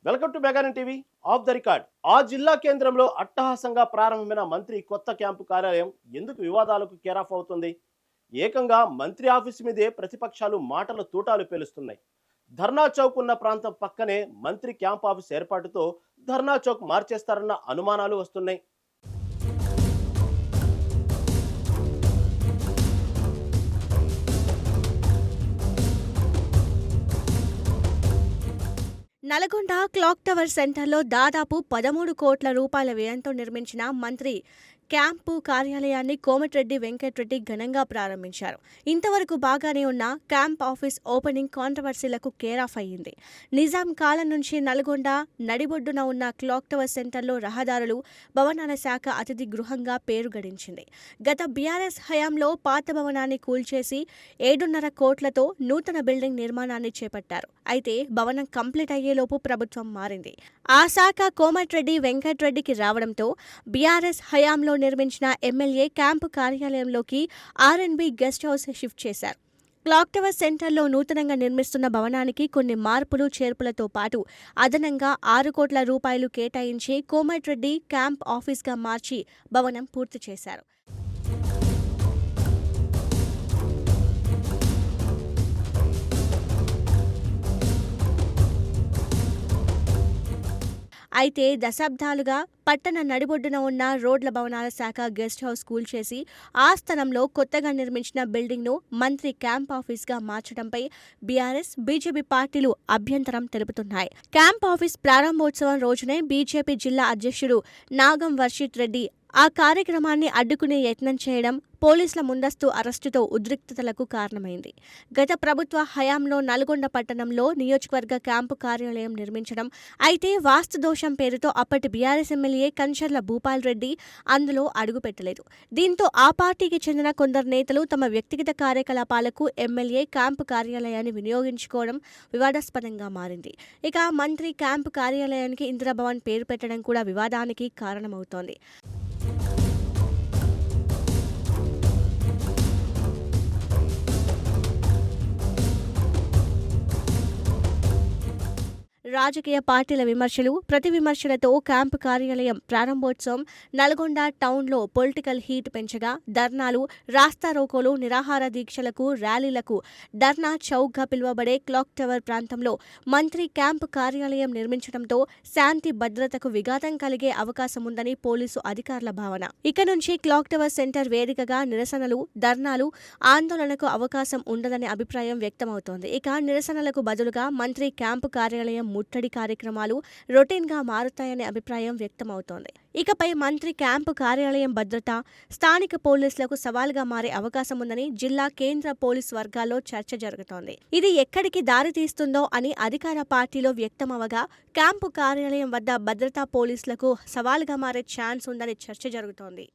Welcome to మెగానన్ TV of the record. ఆ జిల్లా కేంద్రంలో అట్టహాసంగా ప్రారంభమైన మంత్రి కొత్త క్యాంపు కార్యాలయం ఎందుకు వివాదాలకు కేరాఫ్ అవుతుంది? ఏకంగా మంత్రి ఆఫీసు మీదే ప్రతిపక్షాలు మాటల తూటాలు పేలుస్తున్నాయి. ధర్నా చౌక్ ఉన్న ప్రాంతం పక్కనే మంత్రి క్యాంప్ ఆఫీస్ ఏర్పాటుతో ధర్నా చౌక్ మార్చేస్తారన్న అనుమానాలు వస్తున్నాయి. నల్గొండ క్లాక్ టవర్ సెంటర్లో దాదాపు 13 కోట్ల రూపాయల వ్యయంతో నిర్మించిన మంత్రి క్యాంపు కార్యాలయాన్ని కోమటిరెడ్డి వెంకటరెడ్డి ఘనంగా ప్రారంభించారు. ఇంతవరకు బాగానే ఉన్న క్యాంప్ ఆఫీస్ ఓపెనింగ్ కాంట్రవర్సీలకు కేరాఫ్ అయ్యింది. నిజాం కాలం నుంచి నల్గొండ నడిబొడ్డున ఉన్న క్లాక్ టవర్ సెంటర్లో రహదారులు, భవనాల శాఖ అతిథి గృహంగా పేరు గడించింది. గత బీఆర్ఎస్ హయాంలో పాత భవనాన్ని కూల్చేసి 7.5 కోట్లతో నూతన బిల్డింగ్ నిర్మాణాన్ని చేపట్టారు. అయితే భవనం కంప్లీట్ అయ్యేలోపు ప్రభుత్వం మారింది. ఆ శాఖ కోమటిరెడ్డి వెంకటరెడ్డికి రావడంతో బీఆర్ఎస్ హయాంలో నిర్మించిన ఎమ్మెల్యే క్యాంపు కార్యాలయంలోకి ఆర్ఎండ్బి గెస్ట్ హౌస్ షిఫ్ట్ చేశారు. క్లాక్ టవర్ సెంటర్లో నూతనంగా నిర్మిస్తున్న భవనానికి కొన్ని మార్పులు చేర్పులతో పాటు అదనంగా 6 కోట్ల రూపాయలు కేటాయించి కోమటిరెడ్డి క్యాంప్ ఆఫీస్గా మార్చి భవనం పూర్తి చేశారు. అయితే దశాబ్దాలుగా పట్టణ నడిబొడ్డున ఉన్న రోడ్ల భవనాల శాఖ గెస్ట్ హౌస్ కూల్చేసి ఆ స్థలంలో కొత్తగా నిర్మించిన బిల్డింగ్ను మంత్రి క్యాంప్ ఆఫీస్గా మార్చడంపై బీఆర్ఎస్, బీజేపీ పార్టీలు అభ్యంతరం తెలుపుతున్నాయి. క్యాంప్ ఆఫీస్ ప్రారంభోత్సవం రోజునే బీజేపీ జిల్లా అధ్యక్షుడు నాగం వర్షిత్ రెడ్డి ఆ కార్యక్రమాన్ని అడ్డుకునే యత్నం చేయడం పోలీసుల ముందస్తు అరెస్టుతో ఉద్రిక్తతలకు కారణమైంది. గత ప్రభుత్వ హయాంలో నల్గొండ పట్టణంలో నియోజకవర్గ క్యాంపు కార్యాలయం నిర్మించడం, అయితే వాస్తు దోషం పేరుతో అప్పటి బీఆర్ఎస్ ఎమ్మెల్యే కంచర్ల భూపాల్ రెడ్డి అందులో అడుగుపెట్టలేదు. దీంతో ఆ పార్టీకి చెందిన కొందరు నేతలు తమ వ్యక్తిగత కార్యకలాపాలకు ఎమ్మెల్యే క్యాంపు కార్యాలయాన్ని వినియోగించుకోవడం వివాదాస్పదంగా మారింది. ఇక మంత్రి క్యాంపు కార్యాలయానికి ఇందిరాభవన్ పేరు పెట్టడం కూడా వివాదానికి కారణమవుతోంది. రాజకీయ పార్టీల విమర్శలు, ప్రతి విమర్శలతో క్యాంపు కార్యాలయం ప్రారంభోత్సవం నల్గొండ టౌన్లో పొలిటికల్ హీట్ పెంచగా ధర్నాలు, రాస్తారోకోలు, నిరాహార దీక్షలకు, ర్యాలీలకు ధర్నా చౌక్గా పిలువబడే క్లాక్ టవర్ ప్రాంతంలో మంత్రి క్యాంపు కార్యాలయం నిర్మించడంతో శాంతి భద్రతకు విఘాతం కలిగే అవకాశం ఉందని పోలీసు అధికారుల భావన. ఇక నుంచి క్లాక్ టవర్ సెంటర్ వేదికగా నిరసనలు, ధర్నాలు, ఆందోళనకు అవకాశం ఉండదనే అభిప్రాయం వ్యక్తమవుతోంది. ఇక నిరసనలకు బదులుగా మంత్రి క్యాంపు కార్యాలయం ముట్టడి కార్యక్రమాలు రొటీన్గా మారుతాయనే అభిప్రాయం వ్యక్తమవుతోంది. ఇకపై మంత్రి క్యాంపు కార్యాలయం భద్రత స్థానిక పోలీసులకు సవాల్గా మారే అవకాశం ఉందని జిల్లా, కేంద్ర పోలీస్ వర్గాల్లో చర్చ జరుగుతోంది. ఇది ఎక్కడికి దారి తీస్తుందో అని అధికార పార్టీలో వ్యక్తమవగా క్యాంపు కార్యాలయం వద్ద భద్రతా పోలీసులకు సవాల్గా మారే ఛాన్స్ ఉందని చర్చ జరుగుతోంది.